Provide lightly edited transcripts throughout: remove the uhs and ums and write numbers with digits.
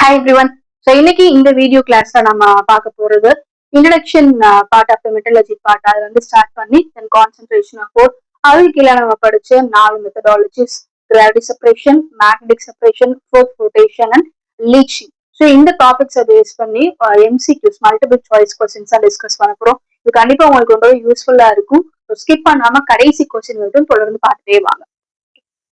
Hi everyone. So இன்னைக்கு இந்த video கிளாஸ்ல நம்ம பார்க்க போறது introduction part of the metallurgy part. அதை வந்து ஸ்டார்ட் பண்ணி தென் கான்சென்ட்ரேஷன் ஆஃப் ஃபோர் அதுக்கு கீழே நம்ம படிச்ச 4 methodologies: gravity separation, magnetic separation, force rotation and leaching. So இந்த டாபிக்ஸை பேஸ் பண்ணி எம்சிக்யூஸ் மல்டிபிள் சாய்ஸ் கொஸ்டின்ஸா டிஸ்கஸ் பண்ண போறோம். இது கண்டிப்பா உங்களுக்கு ரொம்ப யூஸ்ஃபுல்லா இருக்கும். ஸ்கிப் பண்ணாம கடைசி கொஸ்டின் வரைக்கும் தொடர்ந்து பார்த்துட்டே வாங்க.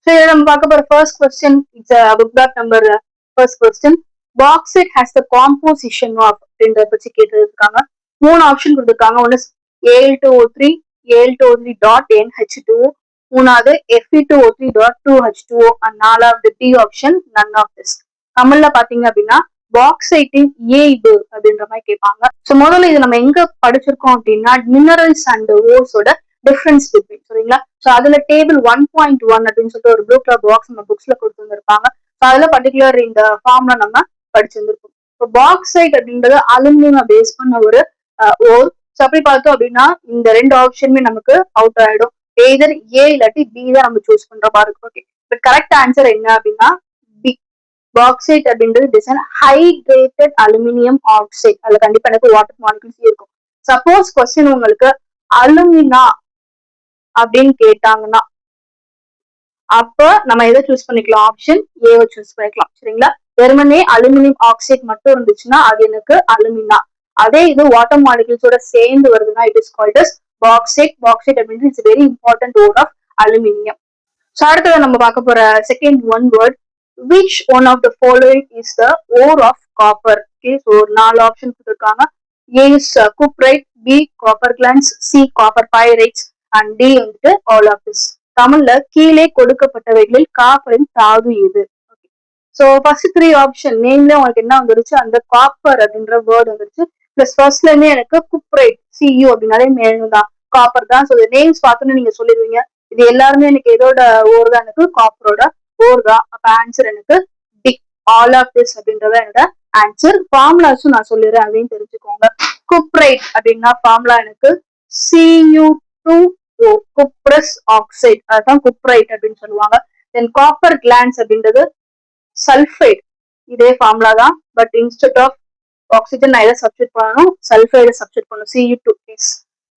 ஸோ இதை நம்ம பார்க்க போற first question, it's book dot number. First question, bauxite has the composition of அப்படின்றத பத்தி கேட்டிருக்காங்க. 3 ஆப்ஷன் கொடுத்துருக்காங்க. ஒன்னு Al2O3, Al2O3 டாட் NH2O, மூணாவது Fe2O3 டாட் 2H2O, நாலாவது D option none of this. தமிழ்ல பாத்தீங்க அப்படின்னா பாக்சைட்டின் இயைபு அப்படின்ற மாதிரி கேட்பாங்க. ஸோ முதல்ல இது நம்ம எங்க படிச்சிருக்கோம் அப்படின்னா மினரல்ஸ் அண்ட் ஓர்ஸோட டிஃபரன்ஸ் பிட்வீன், சரிங்களா? ஸோ அதுல டேபிள் 1.1 அப்படின்னு சொல்லிட்டு ஒரு ப்ளூ கலர் பாக்ஸ் நம்ம புக்ஸ்ல கொடுத்துருந்துருப்பாங்க. ஸோ அதுல பர்டிகுலர் இந்த ஃபார்ம்ல நம்ம படிச்சிருந்திருக்கும். இப்போ பாக்சைட் அப்படின்றது அலுமினியம் பேஸ் பண்ண ஒரு ஓர். ஸோ அப்படி பார்த்தோம் அப்படின்னா இந்த 2 ஆப்ஷனுமே நமக்கு அவுட் ஆயிடும். எய்தர் ஏ இல்லாட்டி பி தான் நம்ம சூஸ் பண்ற மாதிரி இருக்கும். ஓகே, பட் கரெக்ட் ஆன்சர் என்ன அப்படின்னா பி. பாக்சைட் அப்படின்றது டிசைன் ஹைட்ரேட்டட் அலுமினியம் ஆக்சைடு. அதுல கண்டிப்பா எனக்கு வாட்டர் மாலிகுல்ஸ் இருக்கும். சப்போஸ் கொஸ்டின் உங்களுக்கு அலுமினா அப்படின்னு கேட்டாங்கன்னா அப்ப நம்ம எதை சூஸ் பண்ணிக்கலாம்? ஆப்ஷன் ஏவை சூஸ் பண்ணிக்கலாம், சரிங்களா? வெறுமனே அலுமினியம் ஆக்சைடு மட்டும் இருந்துச்சுன்னா அது எனக்கு அலுமினா. அதே இது வாட்டர் மாலிகுல்ஸோட சேர்ந்து வருதுன்னா it is called as bauxite. Bauxite அப்படின்றது it's very important ore of aluminium. So அடுத்தது நம்ம பார்க்க போற second one word, which one of the following is the ore of copper? Okay, so 4 option கொடுத்திருக்காங்க. A is cuprite, B copper glands, C copper pyrites and D வந்துட்டு all of this. தமிழ்ல கீழே கொடுக்கப்பட்டவைகளில் காப்பரின் தாது எது? ஸோ ஃபர்ஸ்ட் 3 ஆப்ஷன் நேம்ல உங்களுக்கு என்ன வந்துருச்சு? அந்த காப்பர் அப்படின்ற வேர்டு வந்துருச்சு. பிளஸ் ஃபர்ஸ்ட்லயுமே எனக்கு குப்ரைட் சியூ அப்படின்னாலே மேலும் தான் காப்பர் தான். ஸோ நேம்ஸ் பார்த்தோன்னு நீங்க சொல்லிடுவீங்க இது எல்லாருமே எனக்கு எதோட ஓர் தான்? எனக்கு காப்பரோட ஓர் தான். அப்ப ஆன்சர் எனக்கு டி, ஆல் ஆஃப் திஸ் அப்படின்றத என்னோட ஆன்சர். ஃபார்முலாஸும் நான் சொல்லிடுறேன், அதையும் தெரிஞ்சுக்கோங்க. குப்ரைட் அப்படின்னா ஃபார்முலா எனக்கு Cu2O, குப்ரஸ் ஆக்சைடு, அதுதான் குப்ரைட் அப்படின்னு சொல்லுவாங்க. தென் காப்பர் கிளான்ஸ் அப்படின்றது சல்ஃபைடு, இதே ஃபார்முலா தான். பட் இன்ஸ்டெட் ஆஃப் ஆக்சிஜன் நான் எதை சப்ஸ்டிட் பண்ணணும்? சல்ஃபைடு சப்ஸ்டிட் பண்ணணும், Cu2.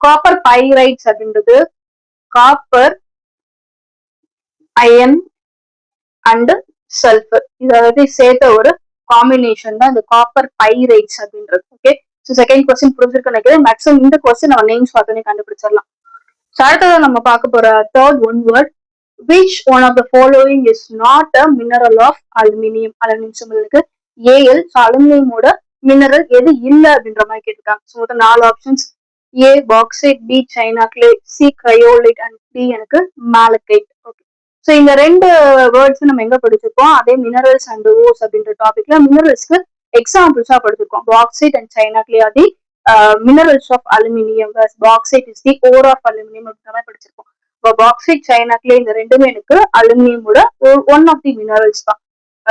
காப்பர் பைரைட்ஸ் அப்படின்றது காப்பர் அயன் அண்ட் சல்ஃபர், இதாவது சேர்த்த ஒரு காம்பினேஷன் தான் இந்த காப்பர் பைரைட்ஸ் அப்படின்றது. ஓகே, ஸோ செகண்ட் கொஸ்டின் புரிஞ்சிருக்குன்னு நினைக்கிறேன். மேக்ஸிமம் இந்த கொஸ்டின் நம்ம நேம்ஸ் பார்த்தோன்னே கண்டுபிடிச்சிடலாம். ஸோ அடுத்தது நம்ம பார்க்க போற third one word, which one of the following is not a mineral of aluminium? Aluminium simple இருக்கு Al. ஸோ அலுமினியமோட மினரல் எது இல்லை அப்படின்ற மாதிரி கேட்டிருக்காங்க. ஸோ மொத்தம் 4 options: A bauxite, B China clay, C cryolite and D எனக்கு மேலக்கைட். ஓகே, ஸோ இந்த 2 வேர்ட்ஸ் நம்ம எங்க படிச்சிருக்கோம்? அதே மினரல்ஸ் அண்ட் ஓர்ஸ் அப்படின்ற டாபிக்ல மினரல்ஸ்க்கு எக்ஸாம்பிள்ஸா படிச்சிருக்கோம். Bauxite and China clay are the minerals of aluminium, bauxite is the ore of aluminium அப்படின்ற மாதிரி படிச்சிருக்கோம். இப்போ பாக்சைட் சைனா கிளே இந்த ரெண்டுமே எனக்கு அலுமினியமோட ஒன் ஆஃப் தி மினரல்ஸ் தான்.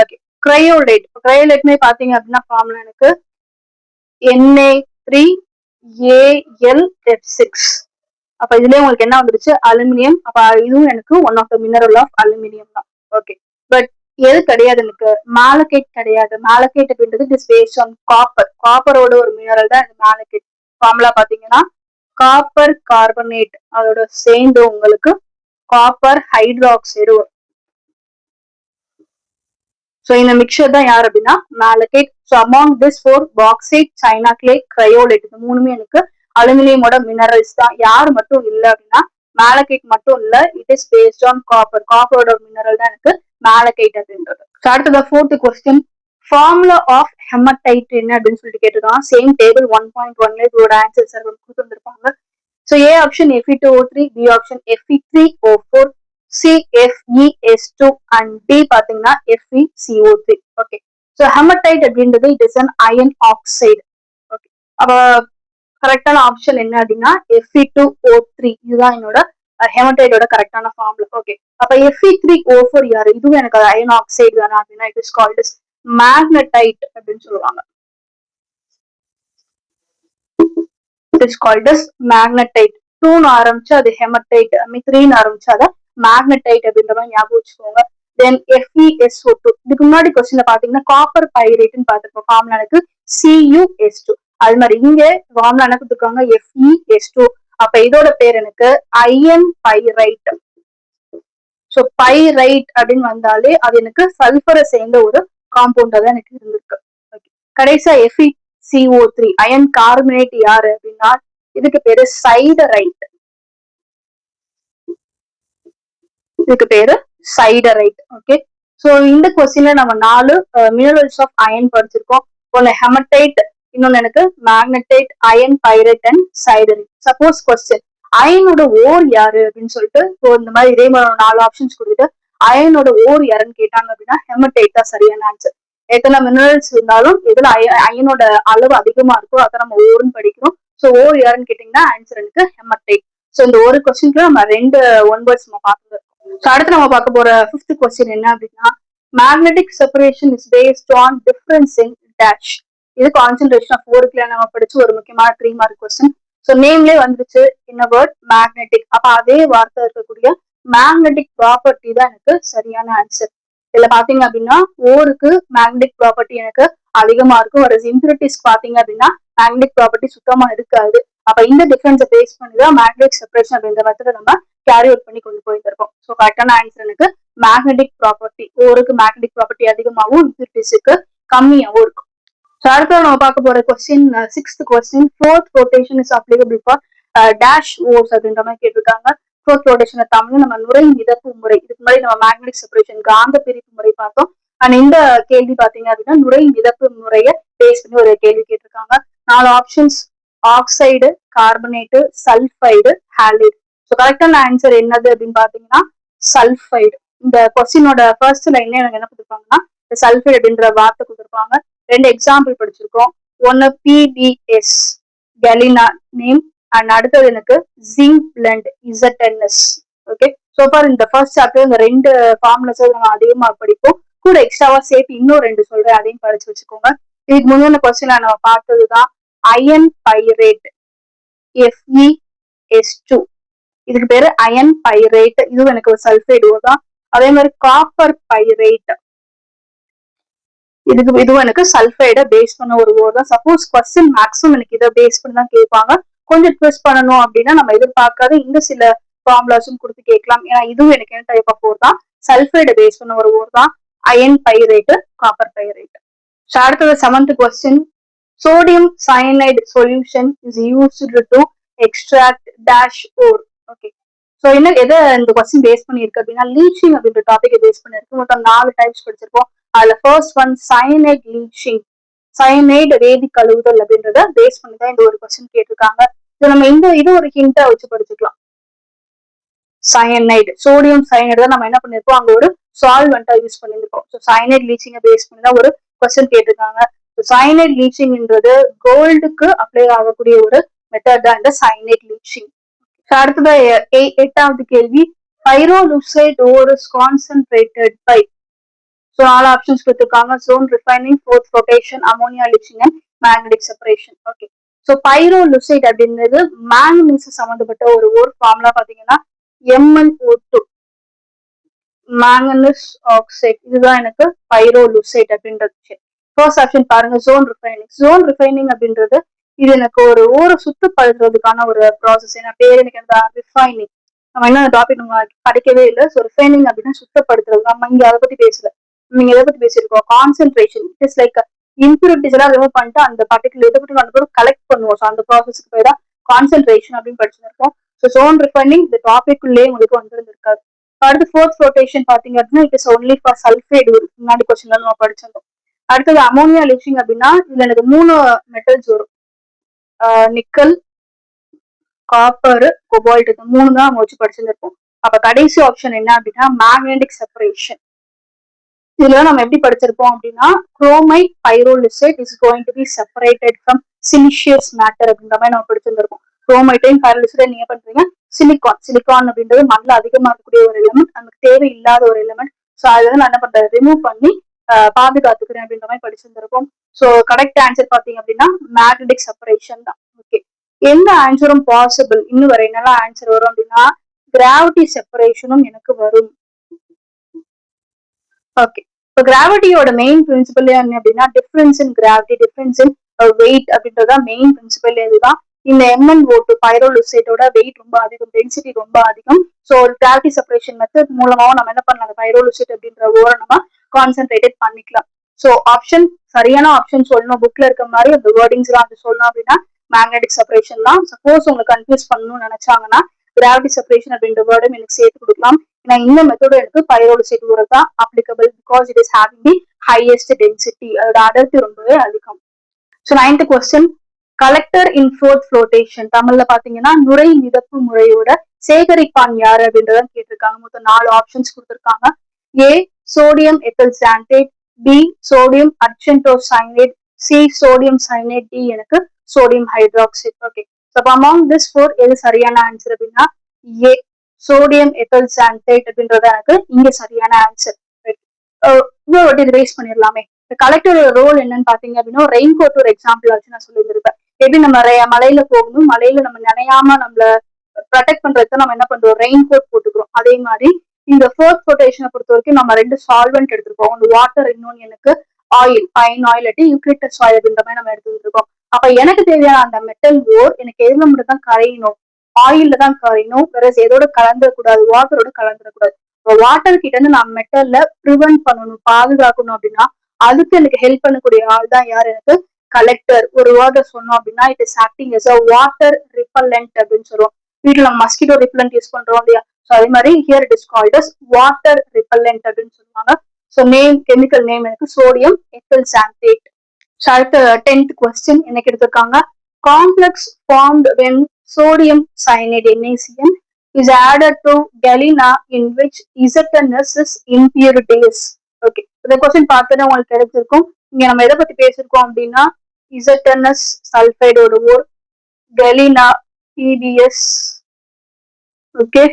Okay, cryolite. கிரையோலைட்மே பாத்தீங்க அப்படின்னா ஃபார்முலா எனக்கு Na3Al F6. அப்ப இதுலயே உங்களுக்கு என்ன வந்துருச்சு? அலுமினியம். அப்ப இதுவும் எனக்கு one of the mineral of aluminium தான். ஓகே, பட் எது கிடையாது? எனக்கு மேலக்கைட் கிடையாது. மேலக்கைட் அப்படின்றது it is based on copper. காப்பரோட ஒரு மினரல் தான் இந்த மேலக்கைட். ஃபார்முலா பாத்தீங்கன்னா காப்பர் கார்பனேட் அதோட சேர்ந்து உங்களுக்கு காப்பர் ஹைட்ராக்சைடு. ஸோ இந்த மிக்சர் தான் யார் அப்படின்னா malachite. So among this 4 bauxite, China clay, cryolite இது மூணுமே எனக்கு அலுமினியமோட மினரல்ஸ் தான். யார் மட்டும் இல்லை அப்படின்னா மேலக்கைட் மட்டும் இல்லை, it is based on copper. காப்பரோட மினரல் தான் எனக்கு மேலக்கைட் அப்படின்றது. ஸோ அடுத்தது 4th question, formula of haematite என்ன அப்படின்னு சொல்லிட்டு கேட்டிருக்காங்க. சேம் டேபிள் 1.1ல இதோட ஆன்சர் சார் கொடுத்து வந்திருப்பாங்க. So A option Fe2O3, B option Fe3O4, C FeS2 and D பாத்தீங்கன்னா FeCO3. ஓகே, ஸோ ஹெமடைட் அப்படின்றது it is an iron oxide. Okay, அப்ப கரெக்டான ஆப்ஷன் என்ன அப்படின்னா Fe2O3. இதுதான் என்னோட ஹெமடைடோட கரெக்டான ஃபார்முலா. ஓகே, அப்ப Fe3O4 யாரு? இதுவும் எனக்கு அயன் ஆக்சைடு தானே அப்படின்னா it is called is magnetite அப்படின்னு சொல்லுவாங்க. It is called is magnetite. 2ன்னு ஆரம்பிச்சு அது ஹெமடைட், 3ன்னு ஆரம்பிச்சு அதை மேக்னடைட் அப்படின்ற மாதிரி ஞாபகம் வச்சுக்கோங்க. தென் FeSO2. இதுக்கு முன்னாடி கொஸ்டின்ல பாத்தீங்கன்னா காப்பர் பைரேட்னு பார்த்திருப்போம் ஃபார்முலாக்கு CuS2. அது மாதிரி இங்க ஃபார்முலா என்ன கொடுத்துருக்காங்க FeS2. அப்ப இதோட பேர் எனக்கு அயன் பைரைட். ஸோ பைரைட் அப்படின்னு வந்தாலே அது எனக்கு சல்பரை சேர்ந்த ஒரு காம்பவுண்டா தான் எனக்கு இருந்திருக்கு. கடைசியா FeCO3 அயன் கார்பனேட் யாரு அப்படின்னா இதுக்கு பேரு சைடரைட். இதுக்கு பேரு சைடரைட். ஓகே, சோ இந்த கொஸ்டின்ல நம்ம 4 மினரல்ஸ் ஆஃப் அயன் படிச்சிருக்கோம். ஒன்னு ஹெமடைட், இன்னொன்னு எனக்கு magnetite, iron pyrite and siderite. Suppose question அயனோட ஓர் யாரு அப்படின்னு சொல்லிட்டு இந்த மாதிரி இதே மாதிரி 4 ஆப்ஷன்ஸ் கொடுத்துட்டு அயனோட ஓர் யாருன்னு கேட்டாங்க அப்படின்னா ஹெமடைட் தான் சரியான ஆன்சர். எத்தனை மினரல்ஸ் இருந்தாலும் எதுல அயனோட அளவு அதிகமா இருக்கோ அதை நம்ம ஓர்னு படிக்கிறோம். ஸோ ஓர் யாருன்னு கேட்டீங்கன்னா ஆன்சர் எனக்கு ஹெமடைட். ஸோ இந்த ஒரு கொஸ்டின்க்கு நம்ம 2 ஒன் வேர்ட்ஸ் நம்ம பார்த்துருக்கோம். ஸோ அடுத்து நம்ம பார்க்க போற 5th கொஸ்டின் என்ன அப்படின்னா magnetic separation is based on difference in dash. இது கான்சென்ட்ரேஷன் ஆஃப் ஓருக்குள்ள நம்ம படிச்சு ஒரு முக்கியமான 3 மார்க் கொஸ்டின். ஸோ நேம்லேயே வந்துருச்சு என்ன வேர்ட் மேக்னெட்டிக். அப்ப அதே வார்த்தை இருக்கக்கூடிய மேக்னெட்டிக் ப்ராப்பர்ட்டி தான் எனக்கு சரியான ஆன்சர். இதுல பாத்தீங்க அப்படின்னா ஓருக்கு மேக்னெட்டிக் ப்ராப்பர்ட்டி எனக்கு அதிகமா இருக்கும். ஒரு இம்பியூரிட்டிஸ் பாத்தீங்க அப்படின்னா மேக்னெட்டிக் ப்ராப்பர்ட்டி சுத்தமா இருக்காது. அப்ப இந்த டிஃபரன்ஸை பேஸ் பண்ணிதான் மேக்னெட்டிக் செப்பரேஷன் அப்படின்ற மெத்தட நம்ம கேரி அவுட் பண்ணி கொண்டு போயிருக்கோம். ஸோ கரெக்டான ஆன்சர் எனக்கு மேக்னெட்டிக் ப்ராப்பர்ட்டி. ஓருக்கு மேக்னெட்டிக் ப்ராப்பர்ட்டி அதிகமாகவும் இம்பியூரிட்டிஸுக்கு கம்மியாகவும் இருக்கும். ஸோ அடுத்த நம்ம பார்க்க போற question 6th question fourth rotation is applicable for dash ores அப்படின்ற மாதிரி கேட்டிருக்காங்க. ஃபோர்த் ரொட்டேஷன் தமிழ் நம்ம நுரை மிதப்பு முறை. இதுக்கு முன்னாடி நம்ம மேக்னெட்டிக் செப்பரேஷன் காந்த பிரிப்பு முறை பார்த்தோம். அண்ட் இந்த கேள்வி பாத்தீங்க அப்படின்னா நுரை மிதப்பு முறையை பேஸ் பண்ணி ஒரு கேள்வி கேட்டிருக்காங்க. 4 options oxide, carbonate, sulphide, halide. So கரெக்டான ஆன்சர் என்னது அப்படின்னு பாத்தீங்கன்னா சல்ஃபைடு. இந்த கொஸ்டினோட ஃபர்ஸ்ட் லைன்ல எனக்கு என்ன கொடுத்துருப்பாங்கன்னா சல்ஃபைடு அப்படின்ற வார்த்தை கொடுத்துருப்பாங்க. 2 எக்ஸாம்பிள் படிச்சிருக்கோம். ஒன்னு PBS கெலினா நேம் அண்ட் அடுத்தது எனக்கு zinc blende ZNS. Okay, so for இந்த ஃபர்ஸ்ட் சாப்டர் இந்த 2 ஃபார்முலாஸ் நம்ம அதிகமா படிப்போம். கூட எக்ஸ்ட்ராவா சேர்த்து இன்னும் 2 சொல்றேன், அதையும் படிச்சு வச்சுக்கோங்க. இதுக்கு முன்னாடி கொஸ்டின்ல நம்ம பார்த்ததுதான் அயன் பைரேட் FeS2. இதுக்கு பேரு அயன் பைரேட். இதுவும் எனக்கு ஒரு சல்ஃபைடு தான். அதே மாதிரி காப்பர் பைரேட், இதுவும் எனக்கு சல்ஃபைடை பேஸ் பண்ண ஒரு ஓர் தான். சப்போஸ் கொஸ்டின் மேக்ஸிமம் எனக்கு இதை பேஸ் பண்ணி தான் கேட்பாங்க. கொஞ்சம் ட்விஸ்ட் பண்ணணும் அப்படின்னா நம்ம எதிர்பார்க்காத இந்த சில ஃபார்முலாஸும் கொடுத்து கேட்கலாம். ஏன்னா இதுவும் எனக்கு என்ன டைப் ஆஃப் ஓர் தான், சல்ஃபைடை பேஸ் பண்ண ஒரு ஓர் தான் அயன் பைரேட், காப்பர் பைரேட். அடுத்தது 7th question sodium cyanide solution is used to extract dash ore. Okay, so என்ன எதை இந்த கொஸ்டின் பேஸ் பண்ணிருக்கு அப்படின்னா லீச்சிங் அப்படின்ற டாபிக் பேஸ் பண்ணிருக்கு. மொத்தம் 4 டைப்ஸ் படிச்சிருக்கோம். அதுல first one cyanide leaching, cyanide வேதி கழுவுதல் அப்படின்றத பேஸ் பண்ணி தான் இந்த ஒரு கொஸ்டின் கேட்டிருக்காங்க. நம்ம இது ஒரு ஹிண்டா வச்சு படிச்சுக்கலாம். சயனைடு, சோடியம் சயனைடு தான் நம்ம என்ன பண்ணிருக்கோம், அங்க ஒரு சால்வெண்டா யூஸ் பண்ணிருக்கோம். ஸோ சயனைட் லீச்சிங்கை பேஸ் பண்ணி தான் ஒரு கொஸ்டின் கேட்டிருக்காங்க. சயனைட் லீச்சிங்ன்றது கோல்டுக்கு அப்ளை ஆகக்கூடிய ஒரு மெத்தட் தான் இந்த சயனைட் லீச்சிங். அடுத்தது 8வது கேள்வி pyrolusite ore is concentrated by. So 4 options கொடுத்துருக்காங்க. Zone refining, froth flotation, ammonia leaching and magnetic separation. Okay, so pyrolusite அப்படின்றது மேங்கனீஸ் சம்பந்தப்பட்ட ஒரு ஃபார்முலா பாத்தீங்கன்னா MnO2 மேங்கனீஸ் ஆக்சைடு. இதுதான் எனக்கு பைரோலுசைட் அப்படின்றது. ஃபர்ஸ்ட் ஆப்ஷன் பாருங்க ஜோன் ரிஃபைனிங். ஜோன் ரிஃபைனிங் அப்படின்றது இது எனக்கு ஒரு ஓரை சுத்தப்படுத்துறதுக்கான ஒரு ப்ராசஸ். ஏன்னா பேர் எனக்கு அந்த ரிஃபைனிங் நம்ம என்ன டாபிக் நம்ம படிக்கவே இல்லை. ஸோ ரிஃபைனிங் அப்படின்னா சுத்தப்படுத்துறது. நம்ம இங்க அதை பத்தி பேசல, நீங்க எதை பத்தி பேசிருக்கோம், concentration. It is like impurities எல்லாம் ரிமூவ் பண்ணிட்டு அந்த பர்டிகுலர் இதை பத்தி நம்ம கலெக்ட் பண்ணுவோம். ஸோ அந்த ப்ராசஸ்க்கு பேர் தான் கான்சென்ட்ரேஷன் அப்படின்னு படிச்சிருக்கோம். ஸோ ஜோன் ரிஃபைனிங் இந்த டாபிக் உள்ளே உங்களுக்கு வந்துருக்காது. அடுத்து ஃபோர்த் ரொட்டேஷன் பாத்தீங்க அப்படின்னா it is only for sulphide. முன்னாடி கொஸ்டின்ல நம்ம படிச்சிருந்தோம். அடுத்தது அமோனியா லீச்சிங் அப்படின்னா இதுல எனக்கு 3 மெட்டல்ஸ் வரும், நிக்கல், காப்பர், கோபால்ட். இது 3 தான் நம்ம வச்சு படிச்சிருந்திருப்போம். அப்ப கடைசி ஆப்ஷன் என்ன அப்படின்னா மேக்னெட்டிக் செப்பரேஷன். இதுல நம்ம எப்படி படிச்சிருப்போம் அப்படின்னா chromite pyrolusite is going to be separated from siliceous matter அப்படின்ற மாதிரி நம்ம படிச்சிருந்திருப்போம். குரோமைட்டையும் பைரோலுசைடையும் நீங்க பண்றீங்க சிலிகான். சிலிகான் அப்படின்றது மண்ணில் அதிகமா இருக்கக்கூடிய ஒரு எலிமெண்ட், நமக்கு தேவையில்லாத ஒரு எலிமெண்ட். ஸோ அது வந்து நான் என்ன பண்றேன், ரிமூவ் பண்ணி பாதுகாத்துக்கிறேன் அப்படின்ற மாதிரி படிச்சிருந்திருப்போம். ஸோ கரெக்ட் ஆன்சர் பாத்தீங்க அப்படின்னா மேக்னெட்டிக் செப்பரேஷன் தான். ஓகே, எந்த ஆன்சரும் பாசிபிள் இன்னும் வர என்னெல்லாம் ஆன்சர் வரும் அப்படின்னா கிராவிட்டி செப்பரேஷனும் எனக்கு வரும். ஓகே. இப்போ கிராவிட்டியோட மெயின் பிரின்சிபல் என்ன அப்படின்னா difference in gravity, difference in weight அப்படின்றதா மெயின் பிரின்சிபல். இதுதான் இந்த MnO2 பைரோலுசேட்டோட வெயிட் ரொம்ப அதிகம், டென்சிட்டி ரொம்ப அதிகம். ஸோ ஒரு கிராவிட்டி செப்பரேஷன் மெத்தட் மூலமாவும் நம்ம என்ன பண்ணலாம், பைரோலுசேட் அப்படின்ற ஓரை நம்ம கான்சென்ட்ரேட்டட் பண்ணிக்கலாம். ஸோ ஆப்ஷன் சரியான ஆப்ஷன் சொல்லணும், புக்ல இருக்க மாதிரி அந்த வேர்டிங்ஸ் எல்லாம் வந்து சொல்லணும் அப்படின்னா மேக்னெட்டிக் செப்பரேஷன் தான். சப்போஸ் உங்களை கன்ஃபியூஸ் பண்ணணும்னு நினைச்சாங்கன்னா கிராவிட்டி செப்பரேஷன் அப்படின்ற வேர்டும் எனக்கு சேர்த்து கொடுக்கலாம். ஏன்னா இந்த மெத்தட் எனக்கு பைரோலுசேட் ஓரை தான் applicable, because it is having the highest density, அதோட அடர்த்தி ரொம்பவே அதிகம். ஸோ 9th கொஸ்டின், கலெக்டர் இன் ஃபோர்த் ஃப்ளோட்டேஷன், தமிழ்ல பாத்தீங்கன்னா நுரை மிதப்பு முறையோட சேகரிப்பான் யாரு அப்படின்றத கேட்டிருக்காங்க. மொத்தம் 4 ஆப்ஷன்ஸ் கொடுத்திருக்காங்க. A sodium ethyl xanthate, B sodium argentocyanate, C sodium cyanate, D எனக்கு sodium hydroxide. Okay, so among this 4 எது சரியான ஆன்சர் அப்படின்னா ஏ சோடியம் எத்தல் சாண்டேட் அப்படின்றத எனக்கு இங்க சரியான ஆன்சர். இன்னொரு ரிவைஸ் பண்ணிடலாமே. கலெக்டரோட ரோல் என்னன்னு பாத்தீங்க அப்படின்னா ரெயின் கோட் ஒரு எக்ஸாம்பிள் வச்சு நான் சொல்லியிருப்பேன். எப்படி நம்ம மலையில போகணும், மலையில நம்ம நினையாம நம்மள ப்ரொடெக்ட் பண்றதுக்கு நம்ம என்ன பண்றோம், ரெயின் கோட் போட்டுக்கிறோம். அதே மாதிரி இந்த ஃபோர்த் ரொட்டேஷனை பொறுத்த வரைக்கும் நம்ம 2 சால்வெண்ட் எடுத்துருக்கோம், ஒன்று வாட்டர், இன்னொன்னு எனக்கு ஆயில், பைன் ஆயில் இல்லாட்டி யூக்லிட்டஸ் ஆயில் அப்படின்ற மாதிரி நம்ம எடுத்துட்டு இருக்கோம். அப்ப எனக்கு தேவையான அந்த மெட்டல் ஓர் எனக்கு எதுல மட்டும் தான் கரையணும், ஆயில்ல தான் கரையணும், வேற எதோட கலந்துடக்கூடாது, வாட்டரோட கலந்துடக்கூடாது. வாட்டர் கிட்ட இருந்து நான் மெட்டல்ல ப்ரிவென்ட் பண்ணணும், பாதுகாக்கணும் அப்படின்னா அதுக்கு எனக்கு ஹெல்ப் பண்ணக்கூடிய ஆள் தான் யார், எனக்கு கலெக்டர். ஒரு வேர்டை சொன்னோம் அப்படின்னா it is acting S a water repellent அப்படின்னு சொல்லுவோம். வீட்டுல நம்ம மஸ்கிட்டோ ரிப்பல்லண்ட் யூஸ் பண்றோம் இல்லையா, ஸோ அதே மாதிரி here it is called as water repellent அப்படின்னு சொல்லுவாங்க. ஸோ நேம், கெமிக்கல் நேம் எனக்கு சோடியம் எத்தல் சாண்டேட். ஸோ அடுத்த 10th கொஸ்டின் எனக்கு எடுத்திருக்காங்க. Complex formed when sodium cyanide NaCN is added to galena in which ZnS is impurities. Okay, இந்த question பார்த்தோன்னா உங்களுக்கு கிடைச்சிருக்கும். இங்க நம்ம எதை பத்தி பேசிருக்கோம் அப்படின்னா ZnS சல்பைடோட ஓர், galena PbS, ஓகே,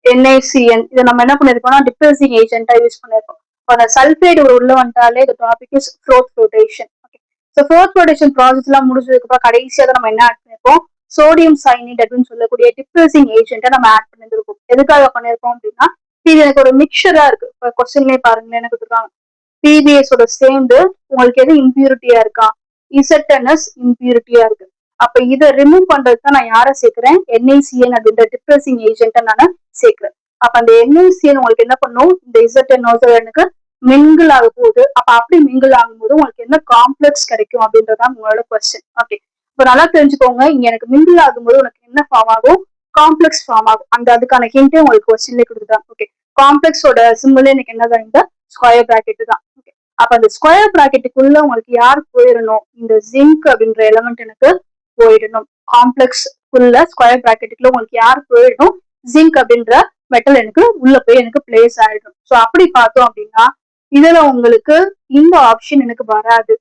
NaCN இதை நம்ம என்ன பண்ணிருக்கோம்னா டிப்ரெசிங் ஏஜென்ட்டா யூஸ் பண்ணிருக்கோம். அந்த சல்பைடு உள்ள வந்துட்டாலே இந்த topic is fourth rotation. Okay, so fourth rotation process எல்லாம் முடிஞ்சதுக்கு அப்புறம் கடைசியா தான் நம்ம என்ன ஆட் பண்ணிருக்கோம், சோடியம் சைனைட் அப்படின்னு சொல்லக்கூடிய டிப்ரெசிங் ஏஜென்ட்டை நம்ம ஆட் பண்ணிருக்கோம். எதுக்காக பண்ணிருக்கோம் அப்படின்னா இது எனக்கு ஒரு மிக்சரா இருக்கு. இப்போ கொஸ்டின்லேயே பாருங்களேன், எனக்கு கொடுத்துருக்காங்க PbS ஓட சேர்ந்து உங்களுக்கு எது இம்பியூரிட்டியா இருக்கா, ZnS இம்பியூரிட்டியா இருக்கு. அப்ப இதை ரிமூவ் பண்றதுக்கு நான் யாரை சேர்க்கிறேன், NaCN அப்படின்ற டிப்ரெசிங் ஏஜென்ட்டை நான் சேர்க்கிறேன். அப்ப அந்த NaCN உங்களுக்கு என்ன பண்ணும், இந்த ZnOs எனக்கு மிங்கிள் ஆக போகுது. அப்ப அப்படி மிங்கிள் ஆகும்போது உங்களுக்கு என்ன காம்ப்ளெக்ஸ் கிடைக்கும் அப்படின்றதான் உங்களோட கொஸ்டின். ஓகே, இப்போ நல்லா தெரிஞ்சுக்கோங்க, இங்க எனக்கு மிங்கிள் ஆகும்போது உனக்கு என்ன ஃபார்ம் ஆகும், காம்ப்ளெக்ஸ் ஃபார்ம் ஆகும். அந்த அதுக்கான ஹிண்டே உங்களுக்கு கொஸ்டின்ல கொடுத்துட்டாங்க. ஓகே, காம்ப்ளெக்ஸோட சிம்பிள் எனக்கு என்னதான், இந்த ஸ்கொயர் பிராக்கெட் தான். ஓகே, அப்ப அந்த ஸ்கொயர் பிராக்கெட்டுக்குள்ள உங்களுக்கு யார் போயிடணும், இந்த ஜிங்க் அப்படின்ற எலமெண்ட் எனக்கு போயிடணும். காம்ப்ளெக்ஸ் உள்ள ஸ்கொயர் பிராக்கெட்டுக்குள்ள உங்களுக்கு யார் போயிடணும், ஜிங்க் அப்படின்ற மெட்டல் எனக்கு உள்ள போய் எனக்கு பிளேஸ் ஆயிடும். ஸோ அப்படி பார்த்தோம் அப்படின்னா இதுல உங்களுக்கு இந்த ஆப்ஷன் எனக்கு வராது,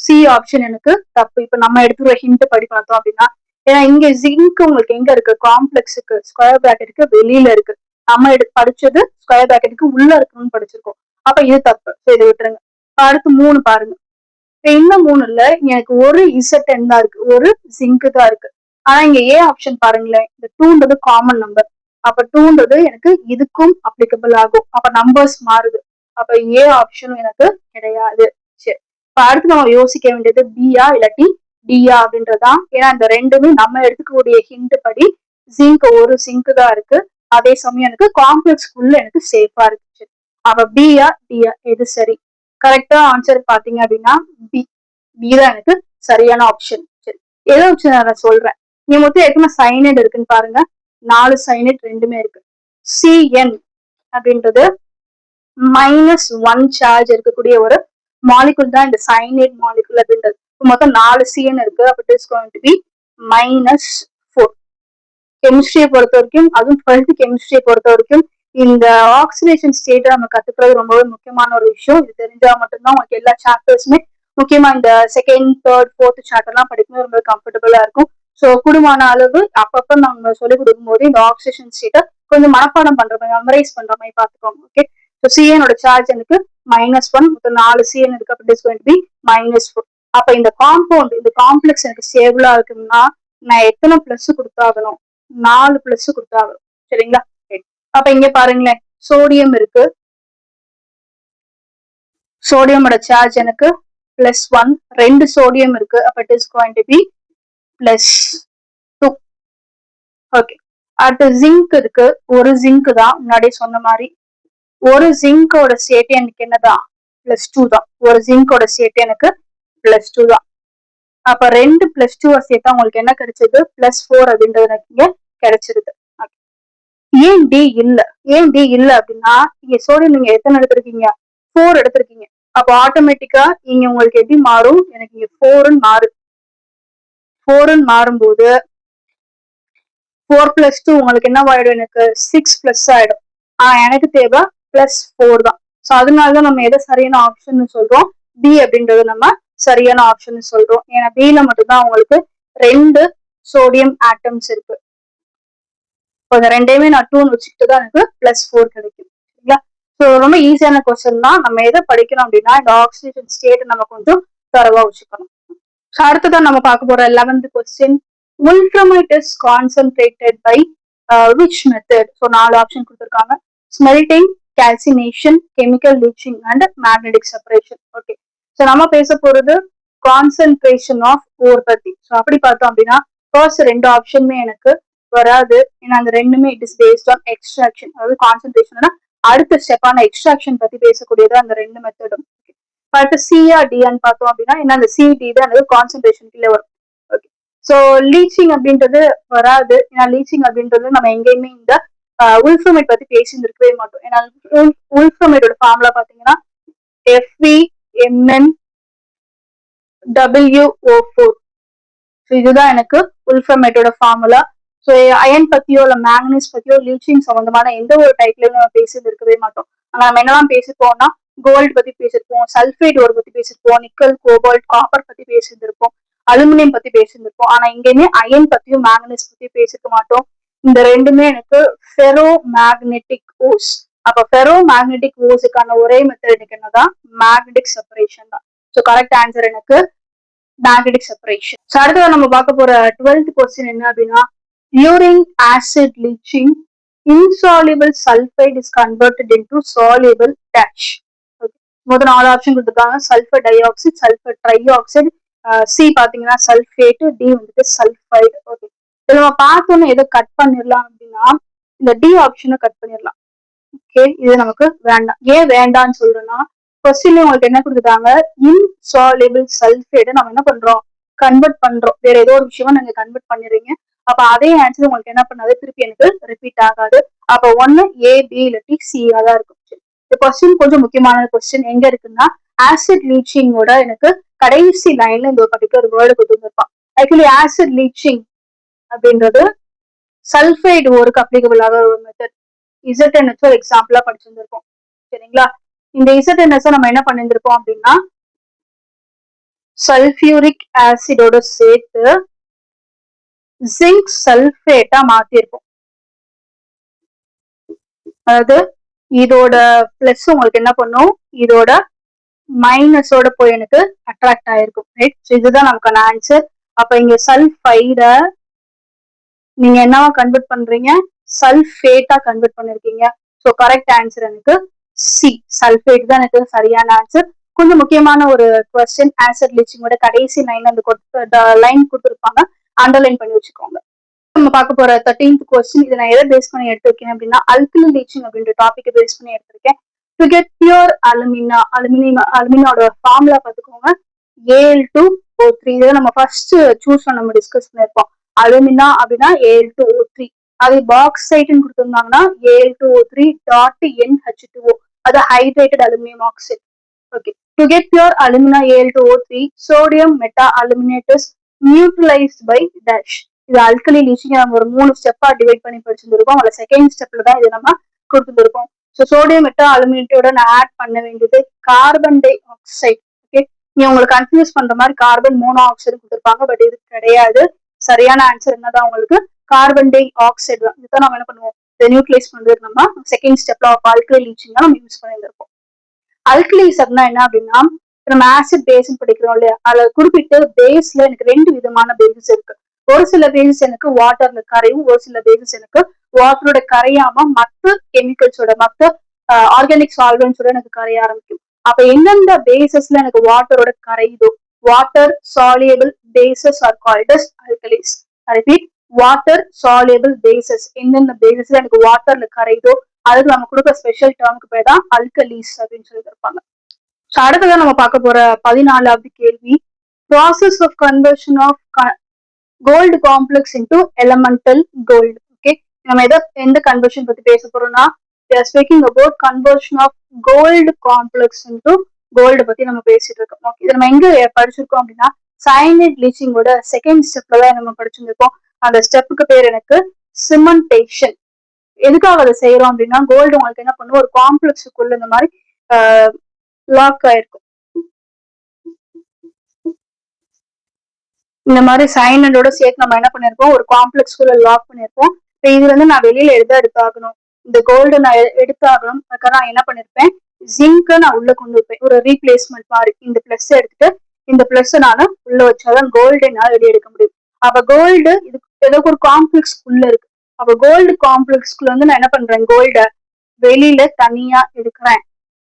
சி ஆப்ஷன் எனக்கு தப்பு. இப்ப நம்ம எடுத்துக்கிற ஹிண்ட் படி பார்த்தோம் அப்படின்னா, ஏன்னா இங்க ஜிங்க் உங்களுக்கு எங்க இருக்கு, காம்ப்ளெக்ஸுக்கு ஸ்கொயர் பிராக்கெட்டுக்கு வெளியில இருக்கு. நம்ம படிச்சது ஸ்கொயர் பிராக்கெட்டுக்கு உள்ள இருக்குன்னு படிச்சிருக்கோம். அப்ப இது தப்பு, இதை விட்டுருங்க. அடுத்து 3 பாருங்க. இந்த 3ல எனக்கு ஒரு ZN தான் இருக்கு, ஒரு ஜிங்க் தான் இருக்கு. ஆனா இங்க ஏ ஆப்ஷன் பாருங்களேன், இந்த 2ன்றது காமன் நம்பர். அப்ப 2ன்றது எனக்கு இதுக்கும் அப்ளிகபிள் ஆகும். அப்ப நம்பர்ஸ் மாறுது. அப்ப ஏ ஆப்ஷனும் எனக்கு கிடையாது. சரி, இப்ப அடுத்து நம்ம யோசிக்க வேண்டியது பியா இல்லாட்டி டியா அப்படின்றதான். ஏன்னா இந்த ரெண்டுமே நம்ம எடுத்துக்கக்கூடிய ஹிண்ட் படி ஜிங்க் ஒரு ஜிங்க் தான் இருக்கு, அதே சமயம் எனக்கு காம்ப்ளெக்ஸ்க்குள்ள எனக்கு சேஃபா இருக்கு. அப்ப பியா டியா எது சரி? கரெக்டா ஆன்சர் பாத்தீங்க அப்படின்னா பி, பி தான் எனக்கு சரியான ஆப்ஷன். சரி, எதை வச்சு நான் சொல்றேன், நீ மொத்தம் எத்தனை சைனைட் இருக்குன்னு பாருங்க, 4 சைனைட் ரெண்டுமே இருக்கு. சிஎன் அப்படின்றது -1 சார்ஜ் இருக்கக்கூடிய ஒரு மாலிகுல் தான் இந்த சைனைட் மாலிகுல் அப்படின்றது. மொத்தம் 4 சிஎன் இருக்கு. அப்ப it is going to be -4. கெமிஸ்ட்ரியை பொறுத்த வரைக்கும், அதுவும் 12th கெமிஸ்ட்ரியை பொறுத்த வரைக்கும் இந்த ஆக்சிடேஷன் ஸ்டேட்டை நம்ம கத்துக்கிறது ரொம்பவே முக்கியமான ஒரு விஷயம். இது தெரிஞ்சா மட்டும்தான் உங்களுக்கு எல்லா சாப்டர்ஸுமே, முக்கியமா இந்த 2nd, 3rd, 4th சாப்டர் எல்லாம் படிக்கும்போது ரொம்ப கம்ஃபர்டபுளா இருக்கும். ஸோ கூடுமான அளவு அப்பப்ப நம்ம சொல்லிக் கொடுக்கும் போது இந்த ஆக்சிடேஷன் ஸ்டேட்டை கொஞ்சம் மனப்பாடம் பண்ற மாதிரி, மெமரைஸ் பண்ற மாதிரி பாத்துக்கோங்க. ஓகே, ஸோ சிஎனோட சார்ஜ் எனக்கு -1, மொத்தம் 4 சிஎன் இருக்கு. அப்ப it is going to be -4. அப்ப இந்த காம்பவுண்ட், இந்த காம்ப்ளெக்ஸ் எனக்கு ஸ்டேபிளா இருக்குன்னா நான் எத்தனை பிளஸ் கொடுத்தாகணும், 4 பிளஸ் கொடுத்தாகணும். சரிங்களா? அப்ப இங்க பாருங்களேன், சோடியம் இருக்கு, சோடியமோட சார்ஜ் எனக்கு +1, 2 சோடியம் இருக்கு, அப்ப it is going to be +2. Okay, அடுத்து ஜிங்க் இருக்கு, ஒரு ஜிங்க் தான் முன்னாடி சொன்ன மாதிரி. ஒரு ஜிங்கோட ஸ்டேட் எனக்கு என்னதான் +2 தான். ஒரு ஜிங்கோட ஸ்டேட் எனக்கு +2 தான். அப்ப 2 +2 சேர்த்தா உங்களுக்கு என்ன கிடைச்சது? +4 அப்படின்றது எனக்கு இங்க கிடைச்சிருது. ஏன் டி இல்ல? ஏன் டி இல்ல அப்படின்னா, இங்க சோடியம் நீங்க எத்தனை எடுத்திருக்கீங்க? 4 எடுத்திருக்கீங்க. அப்போ ஆட்டோமேட்டிக்கா இங்க உங்களுக்கு எப்படி மாறும்? எனக்கு இங்க 4ன்னு மாறும். 4ன்னு மாறும்போது 4 + 2 உங்களுக்கு என்ன ஆயிடும்? எனக்கு 6+ ஆயிடும். எனக்கு தேவை +4 தான். சோ அதனாலதான் நம்ம எதை சரியான ஆப்ஷன் சொல்றோம்? பி அப்படின்றது நம்ம சரியான ஆப்ஷன் சொல்றோம். ஏன்னா பில மட்டும்தான் உங்களுக்கு 2 சோடியம் ஆட்டம்ஸ் இருக்கு. இந்த ரெண்டையுமே நான் 2ன்னு வச்சுக்கிட்டு தான் எனக்கு +4 கிடைக்கும். சரிங்களா? ஸோ ரொம்ப ஈஸியான கொஸ்டின் தான். நம்ம எதை படிக்கணும் அப்படின்னா இந்த ஆக்சிஜன் ஸ்டேட் நம்ம கொஞ்சம் தரவா வச்சுக்கணும். அடுத்ததான் நம்ம பார்க்க போற 11th question. Wolframite is concentrated by which method? So 4 option கொடுத்துருக்காங்க. Smelting, calcination, chemical leaching and magnetic separation. Okay, so நம்ம பேச போறது கான்சென்ட்ரேஷன் ஆஃப் ஓர் பத்தி. ஸோ அப்படி பார்த்தோம் அப்படின்னா ஃபர்ஸ்ட் 2 ஆப்ஷனுமே எனக்கு வராது. ஏன்னா அந்த ரெண்டுமே it is based on extraction. அதாவது கான்சென்ட்ரேஷன் அடுத்த ஸ்டெப்பான எக்ஸ்ட்ராக்ஷன் பத்தி பேசக்கூடியது அந்த 2 மெத்தடும். அடுத்து சிஆ டிஆன்னு பார்த்தோம் அப்படின்னா என்ன அந்த சிடி தான் அந்த கான்சென்ட்ரேஷன் கீழே வரும். ஓகே, ஸோ லீச்சிங் அப்படின்றது வராது. ஏன்னா லீச்சிங் அப்படின்றது நம்ம எங்கேயுமே இந்த உல்ஃபமைட் பத்தி பேசியிருக்கவே மாட்டோம். ஏன்னா உல்ஃபமைடோட ஃபார்முலா பாத்தீங்கன்னா FeMnWO4. இதுதான் எனக்கு உல்ஃபமைட்டோட ஃபார்முலா. ஸோ அயன் பத்தியோ இல்ல மேங்கனீஸ் பத்தியோ லீச்சிங் சம்பந்தமான எந்த ஒரு டைப்லயும் நம்ம பேசிட்டு இருக்கவே மாட்டோம். ஆனா நம்ம என்னெல்லாம் பேசிப்போம்னா கோல்டு பத்தி பேசிருப்போம், சல்ஃபேட் ஓர் பத்தி பேசிருப்போம், நிக்கல், கோபால்ட், காப்பர் பத்தி பேசியிருந்திருப்போம், அலுமினியம் பத்தி பேசியிருந்திருப்போம். ஆனா இங்கேயுமே அயன் பத்தியும் மேங்கனீஸ் பத்தியும் பேசிக்க மாட்டோம். இந்த ரெண்டுமே எனக்கு ஃபெரோ மேக்னெட்டிக் ஓஸ். அப்ப ஃபெரோ மேக்னெட்டிக் ஓஸுக்கான ஒரே மெத்தட் எனக்கு என்னதான் மேக்னெட்டிக் செப்பரேஷன் தான். ஸோ கரெக்ட் ஆன்சர் எனக்கு மேக்னெட்டிக் செப்பரேஷன். அடுத்தது நம்ம பார்க்க போற 12th கொஸ்டின் என்ன அப்படின்னா during acid leaching insoluble sulfide is converted into soluble dash. முதல் 4 ஆப்ஷன் கொடுத்துருக்காங்க. Sulphur di oxide, sulphur try oxide, C பாத்தீங்கன்னா சல்ஃபேட், டி வந்துட்டு சல்ஃபைடு. ஓகே, இதை நம்ம பார்த்தோன்னு எதை கட் பண்ணிடலாம் அப்படின்னா இந்த டி ஆப்ஷனை கட் பண்ணிடலாம். ஓகே, இது நமக்கு வேண்டாம். ஏன் வேண்டாம்னு சொல்றேன்னா கொஸ்டின்ல உங்களுக்கு என்ன கொடுத்துட்டாங்க? இன்சாலிபிள் சல்ஃபேட் நம்ம என்ன பண்றோம்? கன்வெர்ட் பண்றோம். வேற ஏதோ ஒரு விஷயமா நீங்க கன்வெர்ட் பண்ணிடுறீங்க. அப்ப அதே ஆன்சர் உங்களுக்கு என்ன பண்ணாது? திருப்பி எனக்கு ரிப்பீட் ஆகாது. அப்ப ஒன்னு ஏ, பி இல்லாட்டி சி தான் இருக்கும். இந்த கொஸ்டின் கொஞ்சம் முக்கியமான கொஸ்டின். எங்க இருக்குன்னா ஆசிட் லீச்சிங்கோட எனக்கு கடைசி லைன்ல இந்த ஒரு பர்டிகுலர் வேர்டு கொடுத்துருப்பான். ஆக்சுவலி ஆசிட் லீச்சிங் அப்படின்றது சல்ஃபைடு ஓருக்கு அப்ளிகபிள் ஆக ஒரு மெத்தட். ZNS ஒரு எக்ஸாம்பிளா படிச்சிருந்திருப்போம். சரிங்களா? இந்த ZNS நம்ம என்ன பண்ணிருந்திருப்போம் அப்படின்னா சல்ஃபியூரிக் ஆசிடோட சேர்த்து ஜிங்க் சல்ஃபேட்டா மாத்திருப்போம். அதாவது இதோட பிளஸ் உங்களுக்கு என்ன பண்ணும்? இதோட மைனஸோட போய் எனக்கு அட்ராக்ட் ஆயிருக்கும். ரைட்? இதுதான் நமக்கான ஆன்சர். அப்ப இங்க சல்ஃபைட நீங்க என்னவா கன்வெர்ட் பண்றீங்க? சல்ஃபேட்டா கன்வெர்ட் பண்ணிருக்கீங்க. ஸோ கரெக்ட் ஆன்சர் எனக்கு சி, சல்ஃபேட் தான் எனக்கு சரியான ஆன்சர். கொஞ்சம் முக்கியமான ஒரு கொஸ்டின். ஆசிட் லீச்சிங்கோட கடைசி லைன்ல அந்த லைன் கொடுத்துருப்பாங்க, அண்டர்லைன் பண்ணி வச்சுக்கோங்க. நம்ம பார்க்க போற 13th கொஸ்டின். இதை நான் எதை பேஸ் பண்ணி எடுத்திருக்கேன் அப்படின்னா அல்கலி லீச்சிங் அப்படின்ற டாபிக் பேஸ் பண்ணி எடுத்திருக்கேன். டு கெட் பியூர் அலுமினியோட ஃபார்முலா பார்த்துக்கோங்க, Al2O3. இதை நம்ம ஃபர்ஸ்ட் சூஸ் நம்ம டிஸ்கஸ் பண்ணிருப்போம். அலுமினா அப்படின்னா Al2O3. அது பாக்சைட்னு கொடுத்திருந்தாங்கன்னா Al2O3.NH2O. அது hydrated aluminium oxide. Okay, to get pure alumina Al2O3 sodium meta aluminate is neutralized by dash. இது அல்கலி லீச்சிங் நம்ம ஒரு 3 ஸ்டெப்பா டிவைட் பண்ணி படிச்சிருந்திருக்கோம். அதுல செகண்ட் ஸ்டெப்ல தான் இதை நம்ம கொடுத்துருக்கோம். ஸோ சோடியம் மெட்டா அலுமினேட்டோட நான் ஆட் பண்ண வேண்டியது கார்பன் டை ஆக்சைடு. ஓகே, நீ உங்களுக்கு கன்ஃபியூஸ் பண்ற மாதிரி கார்பன் மோனோ ஆக்சைடு கொடுத்துருப்பாங்க, பட் இது கிடையாது. சரியான ஆன்சர் என்னதான் உங்களுக்கு கார்பன் டை ஆக்சைடு தான். இதுதான் நம்ம என்ன பண்ணுவோம்? நியூட்ரலைஸ் பண்றதுக்கு நம்ம செகண்ட் ஸ்டெப்ல ஆஃப் அல்கலி லீச்சிங் தான் நம்ம யூஸ் பண்ணியிருந்திருப்போம். அல்கலிஸ் அப்படின்னா என்ன அப்படின்னா நம்ம ஆசிட் பேஸ் படிக்கிறோம் இல்லையா? அதுல குறிப்பிட்டு பேஸ்ல எனக்கு 2 விதமான பேசஸ் இருக்கு. ஒரு சில பேசஸ் எனக்கு வாட்டர்ல கரையும், ஒரு சில பேசஸ் எனக்கு வாட்டரோட கரையாம மற்ற கெமிக்கல்ஸோட மற்ற ஆர்கானிக் சால்வெண்ட்ஸோட எனக்கு கரைய ஆரம்பிக்கும். அப்ப எந்தெந்த பேசஸ்ல எனக்கு வாட்டரோட கரையுதோ, water soluble bases are called as alkalis. I repeat, water soluble bases எந்தெந்த பேசஸ்ல எனக்கு வாட்டர்ல கரையுதோ அதுக்கு நம்ம கொடுக்க ஸ்பெஷல் டேர்முக்கு பேர் தான் அல்கலிஸ் அப்படின்னு சொல்லி இருப்பாங்க. ஸோ அடுத்ததான் நம்ம பார்க்க போற 14வது கேள்வி, process of conversion of gold complex into elemental gold. Okay, நம்ம எந்த கன்வர்ஷன் பத்தி பேச போறோம்னா speaking about conversion of gold complex into gold பத்தி நம்ம பேசிட்டு இருக்கோம். ஓகே, இது நம்ம எங்க படிச்சிருக்கோம் அப்படின்னா சயனைட் ப்ளீச்சிங்கோட செகண்ட் ஸ்டெப்ல தான் நம்ம படிச்சிருக்கோம். அந்த ஸ்டெப்புக்கு பேர் எனக்கு சிமெண்டேஷன். எதுக்காக அதை செய்யறோம் அப்படின்னா கோல்டு உங்களுக்கு என்ன பண்ணும், ஒரு காம்ப்ளெக்ஸுக்குள்ள இந்த மாதிரி லாக் ஆயிருக்கும். இந்த மாதிரி சைனடோட சேர்த்து நம்ம என்ன பண்ணிருப்போம், ஒரு காம்ப்ளெக்ஸ்குள்ள லாக் பண்ணிருப்போம். இப்போ இதுல இருந்து நான் வெளியில எடுத்தாகணும், இந்த கோல்டு நான் எடுத்தாகணும். அதுக்காக நான் என்ன பண்ணிருப்பேன், ஜிங்க் நான் உள்ள கொண்டு வைப்பேன், ஒரு ரீப்ளேஸ்மெண்ட் மாதிரி. இந்த பிளஸ் எடுத்துட்டு இந்த பிளஸ் நான் உள்ள வச்சாதான் கோல்டு என்னால வெளியே எடுக்க முடியும். அப்ப கோல்டு இது ஏதோ ஒரு காம்ப்ளெக்ஸ் உள்ள இருக்கு. அப்ப கோல்டு காம்ப்ளெக்ஸ்குள்ள வந்து நான் என்ன பண்றேன், கோல்ட வெளியில தனியா எடுக்கிறேன்.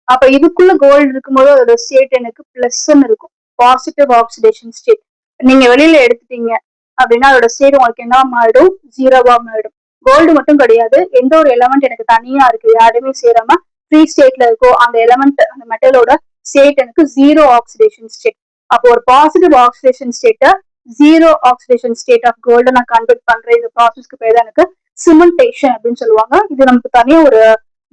அப்ப இதுக்குள்ள கோல்டு இருக்கும்போது அதோட ஸ்டேட் எனக்கு பிளஸ்ன்னு இருக்கும், பாசிட்டிவ் ஆக்சிடேஷன் ஸ்டேட். நீங்க வெளியில எடுத்துட்டீங்க அப்படின்னா அதோட ஸ்டேட் உங்களுக்கு என்ன மாறிடும், ஜீரோவா மாறிடும். கோல்டு மட்டும் கிடையாது, எந்த ஒரு எலமெண்ட் எனக்கு தனியா இருக்கு யாருமே சேராம ஃப்ரீ ஸ்டேட்ல இருக்கோ அந்த எலமெண்ட் அந்த மெட்டலோட ஸ்டேட் எனக்கு ஜீரோ ஆக்சிடேஷன் ஸ்டேட். அப்போ ஒரு பாசிட்டிவ் ஆக்சிடேஷன் ஸ்டேட்டை zero oxidation state of gold நான் கன்வெர்ட் பண்றேன். இந்த ப்ராசஸ்க்கு பேர் தான் எனக்கு சிமெண்டேஷன் அப்படின்னு சொல்லுவாங்க. இது நமக்கு தனியா ஒரு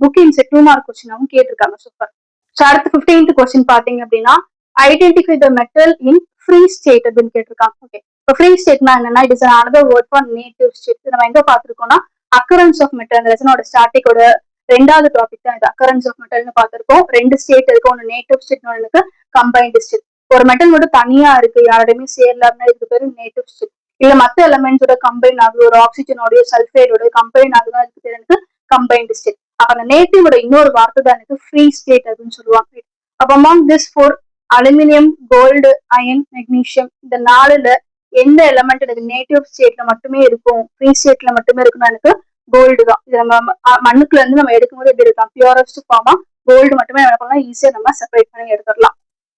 புக்கிங் 2 மார்க் கொஸ்டினாவும் கேட்டிருக்காங்க. சூப்பர். ஸோ அடுத்து 15th கொஸ்டின் பாத்தீங்க அப்படின்னா identify the metal in free state அப்படின்னு கேட்டிருக்காங்க. ஓகே, இப்போ ஃப்ரீ ஸ்டேட்னா என்னன்னா it is another word for native state. நம்ம எங்க பாத்திருக்கோம்னா அக்கரன்ஸ் ஆஃப் மெட்டல், அந்த லெசனோட ஸ்டாட்டிக்கோட 2வது டாபிக் தான் இது. அக்கரன்ஸ் ஆஃப் மெட்டல்னு பார்த்திருக்கோம். 2 ஸ்டேட் இருக்கு, ஒன்று நேட்டிவ் ஸ்டேட், ஒன்று கம்பைன்டு ஸ்டேட். ஒரு மெட்டல் மட்டும் தனியா இருக்கு யாரோடையுமே சேரலாம்னா இதுக்கு பேரு நேட்டிவ் ஸ்டேட். இல்ல மத்த எலமெண்ட்ஸோட கம்பைன் ஆகுது, ஒரு ஆக்சிஜனோடய சல்ஃபைடோட கம்பைன் ஆகுதுன்னா இதுக்கு பேர் எனக்கு கம்பைன்டு ஸ்டேட். அப்ப அந்த நேட்டிவோட இன்னொரு வார்த்தை தான் எனக்கு ஃப்ரீ ஸ்டேட் அப்படின்னு சொல்லுவாங்க. அப்ப among this 4 aluminium, gold, iron, magnesium, இந்த 4ல எந்த எலமெண்ட் எனக்கு நேட்டிவ் ஸ்டேட்ல மட்டுமே இருக்கும், ஃப்ரீ ஸ்டேட்ல மட்டுமே இருக்குன்னா எனக்கு கோல்டு தான். இது நம்ம மண்ணுக்குள்ள இருந்து நம்ம எடுக்கும்போது எப்படி இருக்கலாம், பியூரஸ்ட் ஃபார்மா கோல்டு மட்டுமே என்ன பண்ணலாம், ஈஸியா நம்ம செப்பரேட் பண்ணி எடுத்துடலாம்.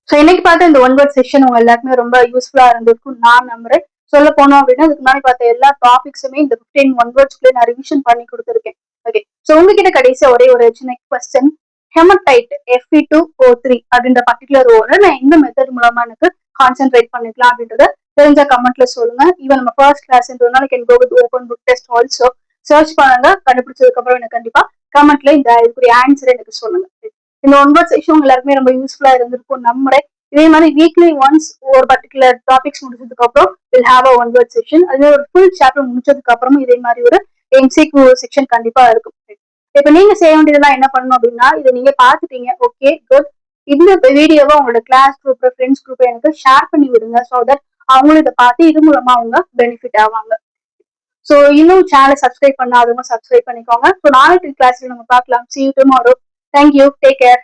ஸோ இன்னைக்கு பார்த்த இந்த 1 word செஷன் உங்க எல்லாருக்குமே ரொம்ப யூஸ்ஃபுல்லா இருந்திருக்கும் நான் நம்புறேன். சொல்ல போனோம் அப்படின்னா இதுக்கு முன்னாடி பார்த்த எல்லா டாபிக்ஸுமே இந்த 15 1 wordsக்குள்ளே நான் ரிவிஷன் பண்ணி கொடுத்துருக்கேன். ஓகே, ஸோ உங்ககிட்ட கடைசியா ஒரே ஒரு சின்ன கொஸ்டின், ஹெமடைட் Fe2O3 அப்படின்ற பர்டிகுலர் ஓட நான் எந்த மெத்தட் மூலமா எனக்கு கான்சென்ட்ரேட் பண்ணிக்கலாம் அப்படின்றத தெரிஞ்ச கமெண்ட்ல சொல்லுங்க. ஈவன் நம்ம ஃபர்ஸ்ட் கிளாஸ்ன்றதுனால can go with open book test also. Search பண்ணுங்க, கண்டுபிடிச்சதுக்கு அப்புறம் எனக்கு கண்டிப்பா கமெண்ட்ல இந்த இதுக்குரிய ஆன்சர் எனக்கு சொல்லுங்க. இந்த 1 word செஷன் எல்லாருக்குமே ரொம்ப யூஸ்ஃபுல்லா இருந்திருக்கும் நம்புறேன். இதே மாதிரி வீக்லி ஒன்ஸ் ஒரு பர்டிகுலர் டாபிக்ஸ் முடிச்சதுக்கு அப்புறம் will have a 1 word session. அதே ஒரு ஃபுல் சாப்டர் முடிச்சதுக்கு அப்புறமும் இதே மாதிரி ஒரு MCQ செக்ஷன் கண்டிப்பா இருக்கும். இப்ப நீங்க செய்ய வேண்டியதெல்லாம் என்ன பண்ணணும் அப்படின்னா, இதை நீங்க பாத்துட்டீங்க, ஓகே குட். இந்த வீடியோவை உங்களோட கிளாஸ் குரூப், ஃப்ரெண்ட்ஸ் குரூப் எனக்கு ஷேர் பண்ணி விடுங்க. ஸோ தட் அவங்களும் இதை பார்த்து இது மூலமா அவங்க பெனிஃபிட் ஆவாங்க. ஸோ இன்னும் சேனலை சப்ஸ்கிரைப் பண்ணாதவங்க சப்ஸ்கிரைப் பண்ணிக்கோங்க. ஸோ நாளைக்கு கிளாஸ்ல நம்ம பார்க்கலாம். See you tomorrow. Thank you. Take care.